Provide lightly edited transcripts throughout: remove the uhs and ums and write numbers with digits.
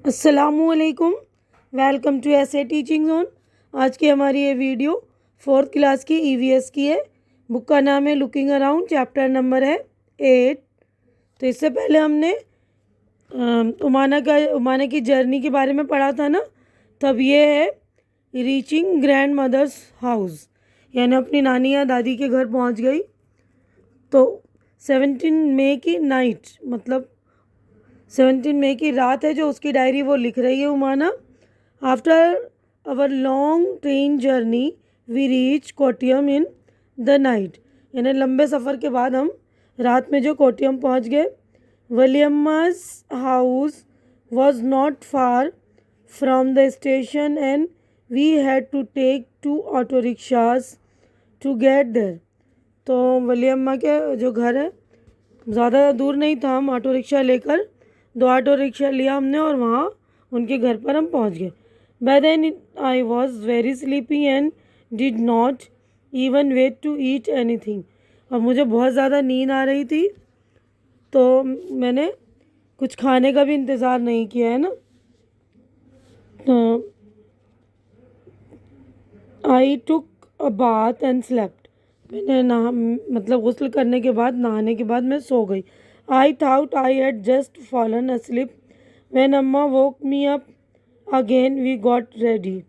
अस्सलामुअलैकुम। Welcome to ऐसे teaching zone. आज की हमारी ये वीडियो 4th क्लास की ईवीएस की है। बुक का नाम है लुकिंग अराउंड, चैप्टर नंबर है 8। तो इससे पहले हमने उमाना की जर्नी के बारे में पढ़ा था ना। तब ये है रीचिंग ग्रैंड मदर्स हाउस, यानी अपनी नानी या दादी के घर पहुंच गई। तो 17 मई की नाइट, मतलब 17 मई की रात है जो उसकी डायरी वो लिख रही है Omana. After our long train journey we reach Kottayam in the night, यानी लंबे सफ़र के बाद हम रात में जो कोटियम पहुंच गए। Williams house was not far from the station and we had to take 2 auto rickshaws to get there. तो विलियम्मा के जो घर है ज़्यादा दूर नहीं था, हम ऑटो रिक्शा लेकर 2 ऑटो रिक्शा लिया हमने और वहाँ उनके घर पर हम पहुँच गए। By then I was very sleepy and did not even wait to eat anything. और मुझे बहुत ज़्यादा नींद आ रही थी, तो मैंने कुछ खाने का भी इंतज़ार नहीं किया है ना। आई टुक अ बाथ एंड स्लेप्ट। मैंने मतलब गुस्ल करने के बाद, नहाने के बाद मैं सो गई। I thought I had just fallen asleep when Amma woke me up again we got ready.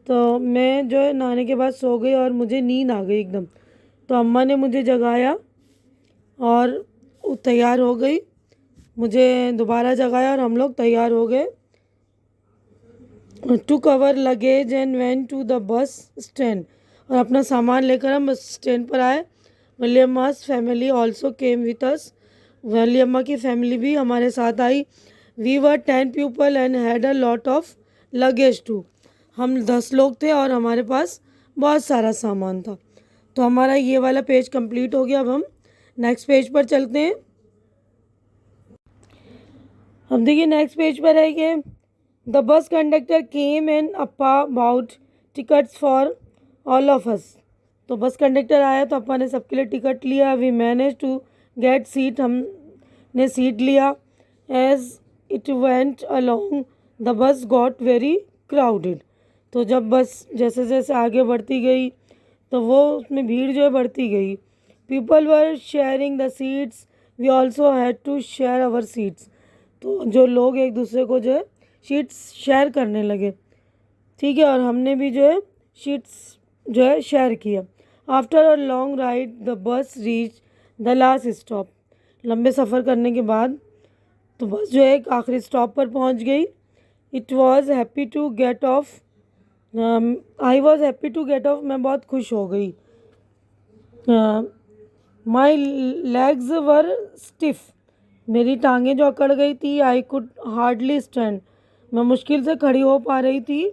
तो मैं जो है नहाने के बाद सो गई और मुझे नींद आ गई एकदम। तो अम्मा ने मुझे जगाया और तैयार हो गई, मुझे दोबारा जगाया और हम लोग तैयार हो गए। Took our luggage and went to the bus stand. और अपना सामान लेकर हम बस स्टैंड पर आए। Williams family also came with us. Valliamma की फैमिली भी हमारे साथ आई। We were 10 people and had a lot of luggage too. हम 10 लोग थे और हमारे पास बहुत सारा सामान था। तो हमारा ये वाला पेज कंप्लीट हो गया। अब हम नेक्स्ट पेज पर चलते हैं। अब देखिए नेक्स्ट पेज पर है कि the bus conductor came and appa bought tickets for all of us. तो बस कंडक्टर आया तो अप्पा ने सबके लिए टिकट लिया। We manage to get seat, हमने सीट लिया। As it went along the bus got very crowded. तो जब बस जैसे जैसे आगे बढ़ती गई तो वो उसमें भीड़ जो है बढ़ती गई। People were sharing the seats, we also had to share our seats. तो जो लोग एक दूसरे को जो है शीट्स शेयर करने लगे, ठीक है, और हमने भी जो है शीट्स जो है शेयर किया। After a long ride the bus reach the last stop. लंबे सफ़र करने के बाद तो बस जो है एक आखिरी स्टॉप पर पहुंच गई। It was happy to get off, I was happy to get off, मैं बहुत खुश हो गई। माई लेग्स वर स्टिफ, मेरी टांगें जो अकड़ गई थी। आई कुड हार्डली स्टैंड, मैं मुश्किल से खड़ी हो पा रही थी।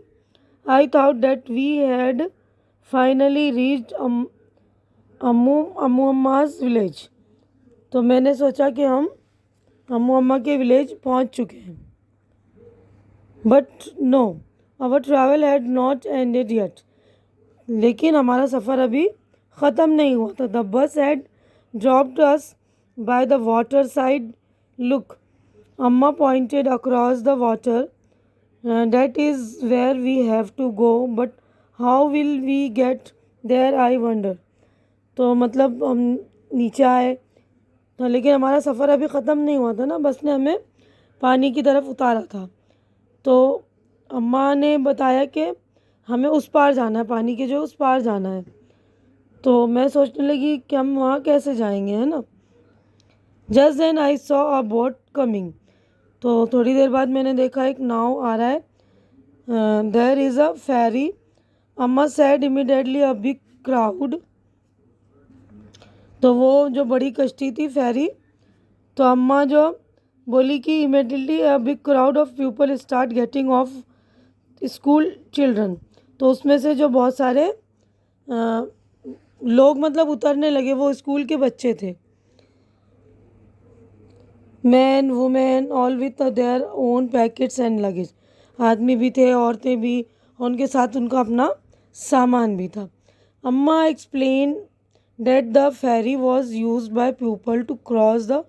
I thought that we had finally reached Ammu Amma's village. तो मैंने सोचा कि हम अम्मू अम्मा के विलेज पहुंच चुके हैं। But no, our travel had not ended yet. लेकिन हमारा सफ़र अभी ख़त्म नहीं हुआ था। The bus had dropped us by the water side. Look, Amma pointed across the water, that is where we have to go, but how will we get there I wonder। तो मतलब हम नीचे आए तो, लेकिन हमारा सफ़र अभी ख़त्म नहीं हुआ था ना, बस ने हमें पानी की तरफ उतारा था। तो अम्मा ने बताया कि हमें उस पार जाना है, पानी के जो उस पार जाना है। तो मैं सोचने लगी कि हम वहाँ कैसे जाएंगे, है ना। Just then I saw a boat coming. तो थोड़ी देर बाद मैंने देखा एक नाव आ रहा है। देयर इज़ अ फेरी, अम्मा sad immediately a big crowd. तो वो जो बड़ी कश्ती थी फेरी, तो अम्मा जो बोली कि immediately a big crowd of people start getting off school children. तो उसमें से जो बहुत सारे लोग मतलब उतरने लगे, वो स्कूल के बच्चे थे। Man women all with their own packets and luggage. आदमी भी थे, औरतें भी, उनके साथ उनका अपना सामान भी था। अम्मा explain that the ferry was use by people to cross the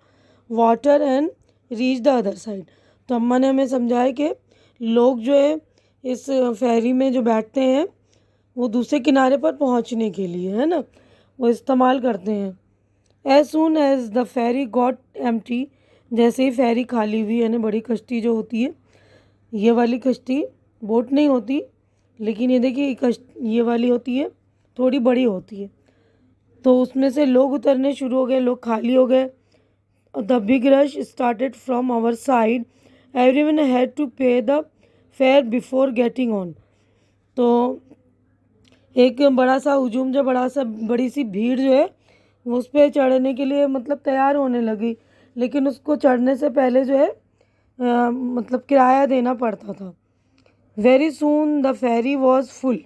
water and reach the other side. तो अम्मा ने हमें समझाया कि लोग जो है इस फेरी में जो बैठते हैं वो दूसरे किनारे पर पहुंचने के लिए, है ना, वो इस्तेमाल करते हैं। As soon as the ferry got empty, जैसे ही फेरी खाली हुई, यानी बड़ी कश्ती जो होती है, ये वाली कश्ती बोट नहीं होती, लेकिन ये देखिए ये वाली होती है, थोड़ी बड़ी होती है, तो उसमें से लोग उतरने शुरू हो गए, लोग खाली हो गए। The big rush started from our side, everyone had to pay the fare before getting on. तो एक बड़ा सा हुजूम, जो बड़ी सी भीड़ जो है वो उस पर चढ़ने के लिए मतलब तैयार होने लगी, लेकिन उसको चढ़ने से पहले जो है मतलब किराया देना पड़ता था। Very soon the ferry was full,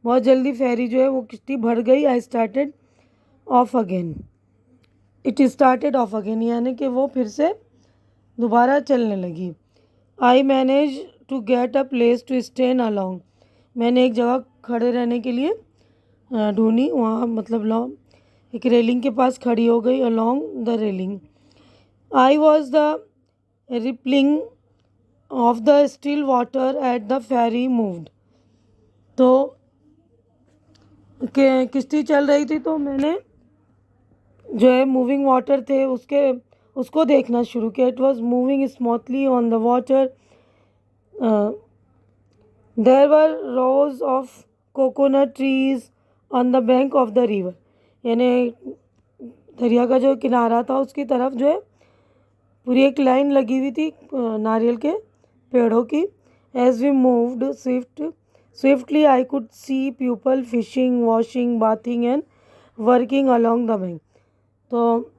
बहुत जल्दी फेरी जो है वो किश्ती भर गई। I started off again, it started off again, यानी कि वो फिर से दोबारा चलने लगी। I manage to get a place to stand along, मैंने एक जगह खड़े रहने के लिए ढूंढी, वहाँ मतलब लॉन्ग एक रेलिंग के पास खड़ी हो गई, along the railing. I was the rippling of the still water at the ferry moved, तो किश्ती चल रही थी, तो मैंने जो है मूविंग वाटर थे उसको देखना शुरू किया। It was moving smoothly on the water, there were rows of coconut trees on the bank of the river, यानी दरिया का जो किनारा था उसकी तरफ जो है पूरी एक लाइन लगी हुई थी नारियल के पेड़ों की। As we moved swiftly I could see people fishing, washing, bathing and working along the bank. तो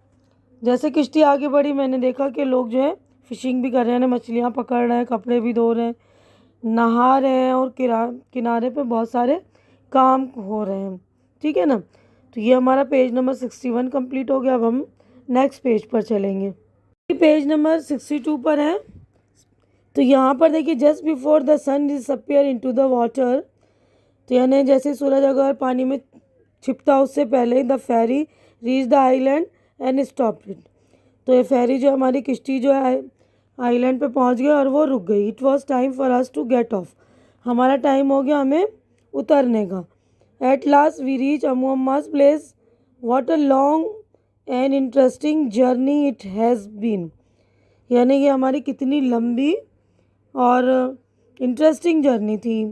जैसे किश्ती आगे बढ़ी, मैंने देखा कि लोग जो है फिशिंग भी कर रहे हैं, मछलियाँ पकड़ रहे हैं, कपड़े भी धो रहे हैं, नहा रहे हैं, और किनारे पे बहुत सारे काम हो रहे हैं। ठीक है ना, तो ये हमारा पेज नंबर 61 कंप्लीट हो गया। अब हम नेक्स्ट पेज पर चलेंगे, पेज नंबर 62 पर है। तो यहाँ पर देखिए, just before the sun disappear into the water, तो यानी जैसे सूरज अगर पानी में छिपता उससे पहले the ferry reach the island and stop it, तो ये फेरी जो हमारी किश्ती जो है आइलैंड पे पहुँच गई और वो रुक गई। It was time for us to get off, हमारा टाइम हो गया हमें उतरने का। At last we reach Amuamma's place, what a long and interesting journey it has been, यानी कि हमारी कितनी लंबी और इंटरेस्टिंग जर्नी थी।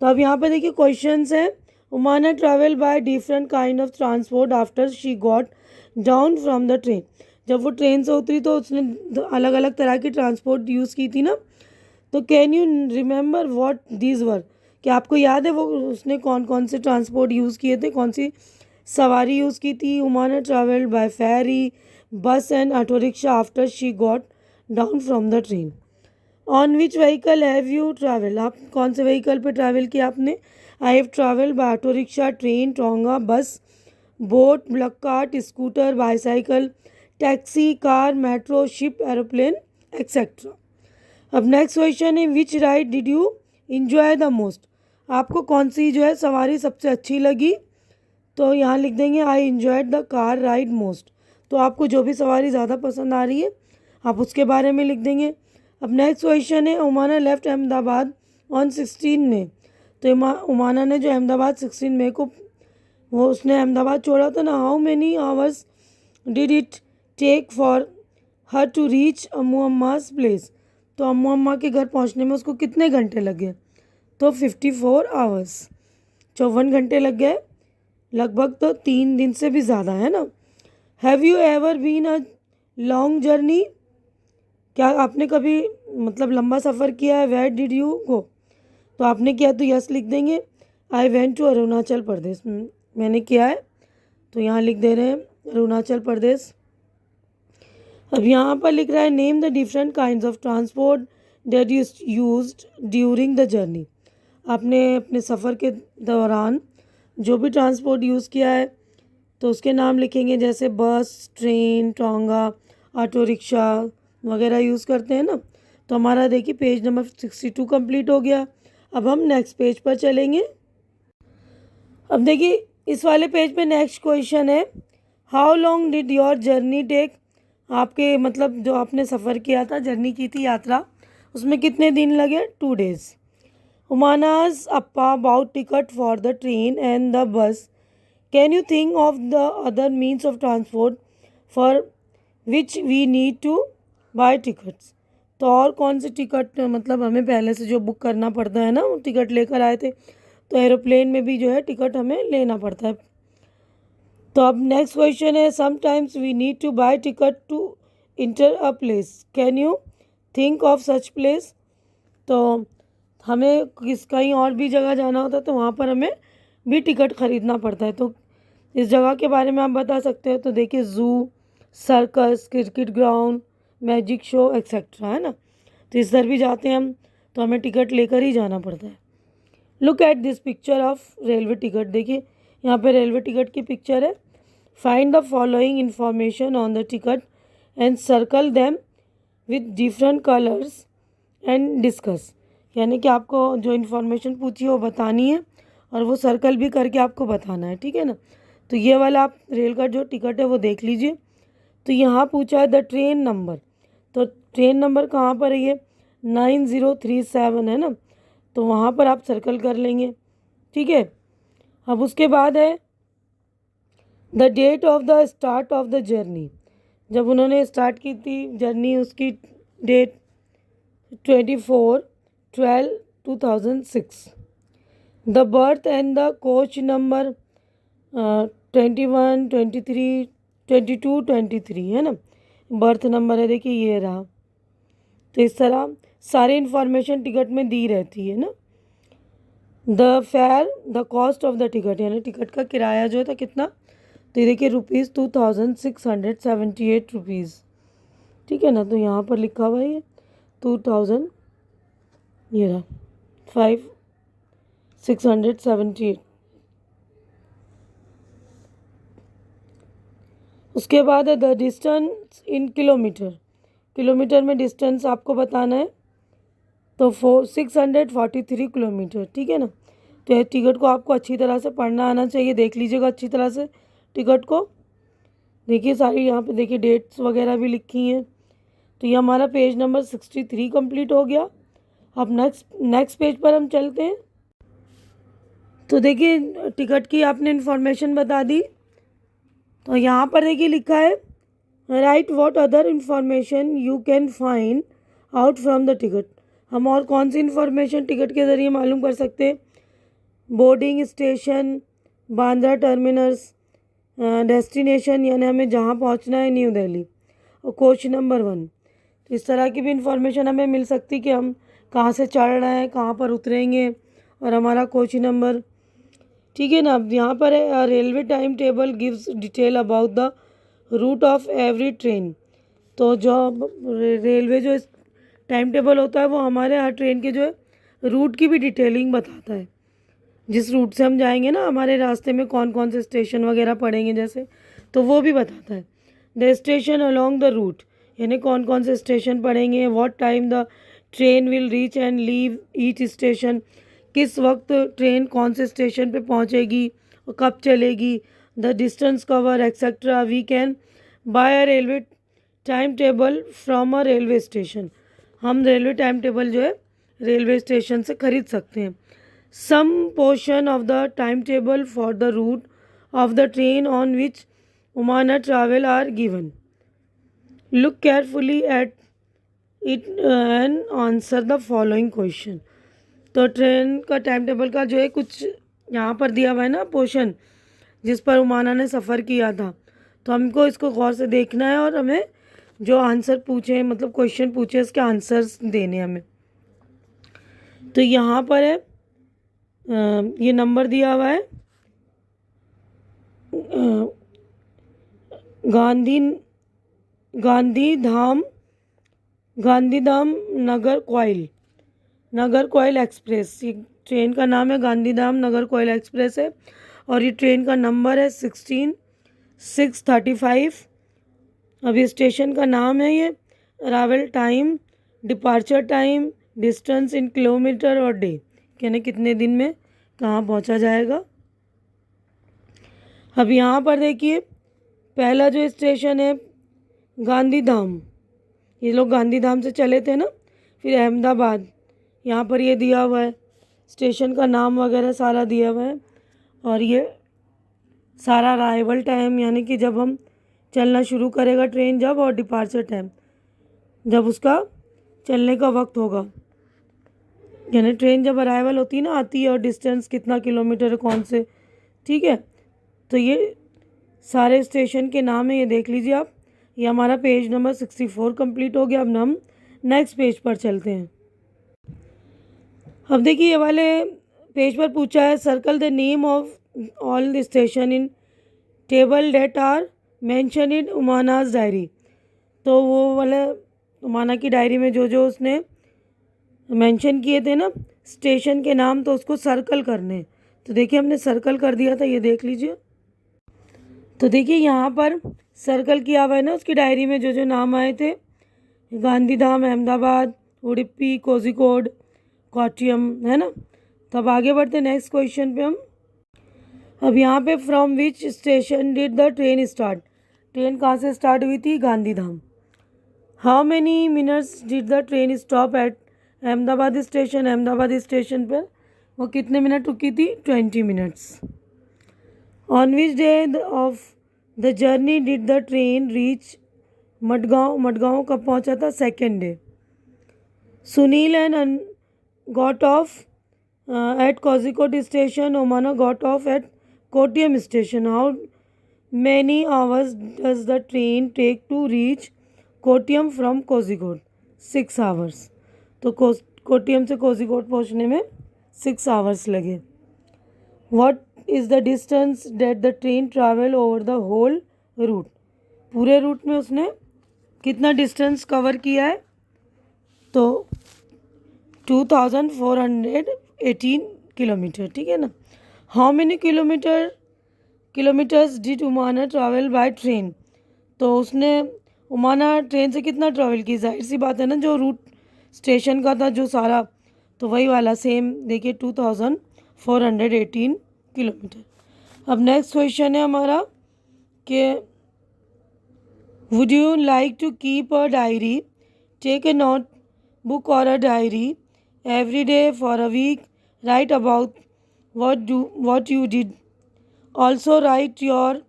तो अब यहाँ पे देखिए क्वेश्चंस हैं। Omana travel by different kind of transport after she got down from the train, जब वो ट्रेन से उतरी तो उसने अलग अलग तरह की ट्रांसपोर्ट यूज़ की थी ना। तो can you remember what these were, क्या आपको याद है वो उसने कौन कौन से ट्रांसपोर्ट यूज़ किए थे, कौन सी सवारी यूज़ की थी। उमाना travelled by ferry, bus and auto rickshaw after she got down from the train. On which vehicle have you travel, आप कौन से व्हीकल पे ट्रैवल किया आपने। I have travel by auto rickshaw, train, tonga, bus, boat, bullock cart, scooter, bicycle, taxi, car, metro, ship, aeroplane etcetera. अब next question है, which ride did you enjoy the most, आपको कौन सी जो है सवारी सबसे अच्छी लगी। तो यहाँ लिख देंगे I enjoyed the car ride most, तो आपको जो भी सवारी ज़्यादा पसंद आ रही है आप उसके बारे में लिख देंगे। अब नेक्स्ट क्वेश्चन है, उमाना लेफ्ट अहमदाबाद ऑन 16 मई, तो उमाना ने जो अहमदाबाद 16 मई को वो उसने अहमदाबाद छोड़ा था ना। How many hours did it take for her to reach Amuamma's place, तो अमुअम्मा के घर पहुंचने में उसको कितने घंटे लगे। तो 54 आवर्स, 54 घंटे लग गए लगभग, तो 3 दिन से भी ज़्यादा, है ना। Have you ever been a long journey, क्या आपने कभी मतलब लंबा सफ़र किया है। वेयर डिड यू गो, तो आपने किया तो यस लिख देंगे। I went to Arunachal Pradesh, मैंने किया है, तो यहाँ लिख दे रहे हैं अरुणाचल प्रदेश। अब यहाँ पर लिख रहा है, name the different kinds of transport that you used during the journey, आपने अपने सफ़र के दौरान जो भी ट्रांसपोर्ट यूज़ किया है तो उसके नाम लिखेंगे, जैसे बस, ट्रेन, टोंगा, ऑटो रिक्शा वगैरह यूज़ करते हैं ना। तो हमारा देखिए पेज नंबर 62 कंप्लीट हो गया। अब हम नेक्स्ट पेज पर चलेंगे। अब देखिए इस वाले पेज पे नेक्स्ट क्वेश्चन है, how long did your journey take, आपके मतलब जो आपने सफ़र किया था, जर्नी की थी, यात्रा, उसमें कितने दिन लगे? 2 days. Umana's appa bought ticket for the train and the bus. Can you think of the other means of transport for which we need to buy tickets? तो और कौन सी टिकट मतलब हमें पहले से जो बुक करना पड़ता है ना, वो टिकट लेकर आए थे, तो एरोप्लेन में भी जो है टिकट हमें लेना पड़ता है. तो अब नेक्स्ट क्वेश्चन है, sometimes we need to buy ticket to enter a place. Can you think of such place? तो हमें कहीं और भी जगह जाना होता है तो वहाँ पर हमें भी टिकट ख़रीदना पड़ता है. तो इस जगह के बारे में आप बता सकते हो. तो देखिए, zoo, circus, cricket ground, magic show etcetera, है ना. तो इस तरह भी जाते हैं हम तो हमें टिकट लेकर ही जाना पड़ता है. Look at this picture of railway ticket. देखिए यहाँ पे रेलवे टिकट की पिक्चर है. Find the following information on the ticket and circle them with different colours and discuss. यानी कि आपको जो इन्फॉर्मेशन पूछी है वो बतानी है और वो सर्कल भी करके आपको बताना है, ठीक है ना. तो ये वाला आप रेल का जो टिकट है वो देख लीजिए. तो यहाँ पूछा है द ट्रेन नंबर. तो ट्रेन नंबर कहाँ पर है? ये 9037 है ना. तो वहाँ पर आप सर्कल कर लेंगे, ठीक है. अब उसके बाद है the date of the start of the journey. जब उन्होंने स्टार्ट की थी जर्नी, उसकी date 24/12/2006. The berth and the coach number 21, 23, 22, 23, है ना. बर्थ नंबर है, देखिए ये रहा. तो इस तरह सारी इन्फॉर्मेशन टिकट में दी रहती है ना. The fair, the cost of the ticket, यानी टिकट का किराया जो है तो कितना? तो ये देखिए ₹2678, ठीक है ना. तो यहाँ पर लिखा हुआ है ये 2000, ये रहा 5678. उसके बाद है the distance in kilometre. Kilometre में डिस्टेंस आपको बताना है. तो 643 किलोमीटर, ठीक है ना. तो ये टिकट को आपको अच्छी तरह से पढ़ना आना चाहिए. देख लीजिएगा अच्छी तरह से टिकट को. देखिए सारी यहाँ पे देखिए डेट्स वगैरह भी लिखी हैं. तो ये हमारा पेज नंबर 63 कंप्लीट हो गया. अब नेक्स्ट पेज पर हम चलते हैं. तो देखिए टिकट की आपने इन्फॉर्मेशन बता दी. तो यहाँ पर देखिए लिखा है right what other information you can find out from the ticket. हम और कौन सी इन्फॉर्मेशन टिकट के ज़रिए मालूम कर सकते हैं? Boarding station, Bandra terminus, destination यानी हमें जहाँ पहुँचना है न्यू दिल्ली, और कोच नंबर 1. तो इस तरह की भी इन्फॉर्मेशन हमें मिल सकती कि हम कहाँ से चढ़ रहे हैं, कहाँ पर उतरेंगे और हमारा कोच नंबर, ठीक है ना. अब यहाँ पर है railway time table gives detail about the route of every train. तो जो रेलवे जो टाइम टेबल होता है वो हमारे हर ट्रेन के जो है रूट की भी डिटेलिंग बताता है. जिस रूट से हम जाएंगे ना, हमारे रास्ते में कौन कौन से स्टेशन वगैरह पड़ेंगे जैसे, तो वो भी बताता है. The station along the route, यानी कौन कौन से स्टेशन पड़ेंगे. What time the train will reach and leave each station, किस वक्त ट्रेन कौन से स्टेशन पे पहुंचेगी और कब चलेगी. The distance cover etcetera. We can buy a railway time table from a railway station. हम रेलवे टाइम टेबल जो है रेलवे स्टेशन से ख़रीद सकते हैं. Some portion of the time table for the route of the train on which Omana travel are given. Look carefully at it and answer the following question. तो train का time table का जो है कुछ यहाँ पर दिया हुआ है ना पोर्शन, जिस पर उमाना ने सफ़र किया था. तो हमको इसको गौर से देखना है और हमें जो आंसर पूछे, मतलब क्वेश्चन पूछे, इसके आंसर्स देने हमें. तो यहाँ पर है ये नंबर दिया हुआ है गांधीधाम नगर कोयल एक्सप्रेस. ये ट्रेन का नाम है गांधीधाम नगर कोयल एक्सप्रेस है और ये ट्रेन का नंबर है 16635. अभी स्टेशन का नाम है ये. Arrival time, departure time, distance in kilometre और डे, यानी कितने दिन में कहाँ पहुँचा जाएगा. अब यहाँ पर देखिए पहला जो स्टेशन है गांधीधाम. ये लोग गांधीधाम से चले थे ना, फिर अहमदाबाद, यहाँ पर ये दिया हुआ है, स्टेशन का नाम वगैरह सारा दिया हुआ है, और ये सारा अराइवल टाइम यानी कि जब हम चलना शुरू करेगा ट्रेन जब, और डिपार्चर टाइम जब उसका चलने का वक्त होगा, यानी ट्रेन जब अराइवल होती है ना, आती है, और डिस्टेंस कितना किलोमीटर है कौन से, ठीक है। तो ये सारे स्टेशन के नाम है, ये देख लीजिए आप। ये हमारा पेज नंबर 64 कंप्लीट हो गया। अब हम नेक्स्ट पेज पर चलते हैं। अब देखिए ये वाले पेज पर पूछा है, circle the name of all the station in table that are mentioned in Omana's diary. तो वो वाला उमाना की डायरी में जो जो उसने मेंशन किए थे ना स्टेशन के नाम, तो उसको सर्कल करने। तो देखिए हमने सर्कल कर दिया था, ये देख लीजिए। तो देखिए यहाँ पर सर्कल किया हुआ है ना उसकी डायरी में जो जो नाम आए थे, गांधीधाम, अहमदाबाद, उडुपी, कोझिकोड, कोट्टयम, है ना। तो अब आगे बढ़ते नेक्स्ट क्वेश्चन पे हम। अब यहाँ पे from which station did the train start, train कहाँ से स्टार्ट हुई थी, Gandhidham. How many minutes did the train stop at Ahmedabad station, Ahmedabad station पर वो कितने मिनट रुकी थी, 20 minutes. On which day of the journey did the train reach Madgaon, Madgaon कब पहुंचा था, second day. Sunil and got off at Kozhikode station, Omana got off at Kottayam station. How many hours does the train take to reach Kottayam from Kozhikode, 6 hours. तो कोट्टयम से कोझिकोड पहुंचने में 6 hours लगे। What is the distance that the train travel over the whole route, पूरे route में उसने कितना distance cover किया है, तो 2418 किलोमीटर, ठीक है ना। How many kilometres did Omana travel by train, तो उसने उमाना ट्रेन से कितना ट्रैवल की, जाहिर सी बात है ना, जो रूट स्टेशन का था जो सारा, तो वही वाला सेम। देखिए 2418 किलोमीटर। अब नेक्स्ट क्वेश्चन है हमारा कि would you like to keep a diary, take a notebook और a diary every day for a week, write about what you did, also write your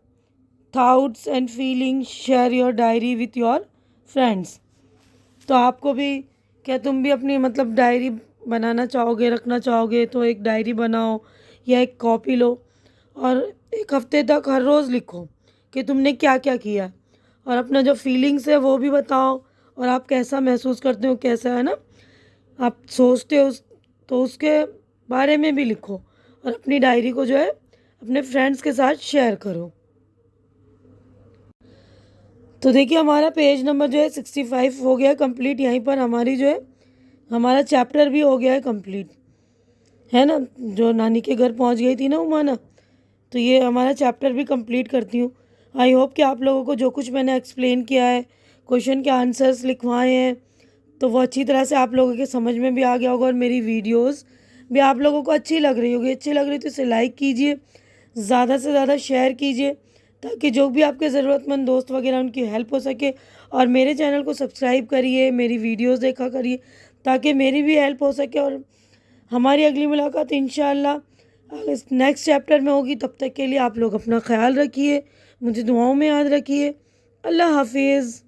thoughts and feelings, share your diary with your friends। तो आपको भी, क्या तुम भी अपनी मतलब diary बनाना चाहोगे, रखना चाहोगे, तो एक डायरी बनाओ या एक कॉपी लो, और एक हफ्ते तक हर रोज़ लिखो कि तुमने क्या क्या किया, और अपना जो फीलिंग्स है वो भी बताओ, और आप कैसा महसूस करते हो, कैसा है ना आप सोचते हो, तो उसके बारे में भी लिखो, और अपनी डायरी को जो है अपने फ्रेंड्स के साथ शेयर करो। तो देखिए हमारा पेज नंबर जो है 65 हो गया कंप्लीट। यहीं पर हमारी जो है हमारा चैप्टर भी हो गया है कंप्लीट, है ना। जो नानी के घर पहुंच गई थी ना उमाना, तो ये हमारा चैप्टर भी कंप्लीट करती हूँ। आई होप कि आप लोगों को जो कुछ मैंने एक्सप्लेन किया है, क्वेश्चन के आंसर्स लिखवाए हैं, तो वो अच्छी तरह से आप लोगों के समझ में भी आ गया होगा, और मेरी वीडियोस भी आप लोगों को अच्छी लग रही होगी। अच्छी लग रही तो इसे लाइक कीजिए, ज़्यादा से ज़्यादा शेयर कीजिए, ताकि जो भी आपके ज़रूरतमंद दोस्त वगैरह उनकी हेल्प हो सके। और मेरे चैनल को सब्सक्राइब करिए, मेरी वीडियोस देखा करिए, ताकि मेरी भी हेल्प हो सके। और हमारी अगली मुलाकात इंशाअल्लाह नेक्स्ट चैप्टर में होगी। तब तक के लिए आप लोग अपना ख्याल रखिए, मुझे दुआओं में याद रखिए। अल्लाह हाफिज़।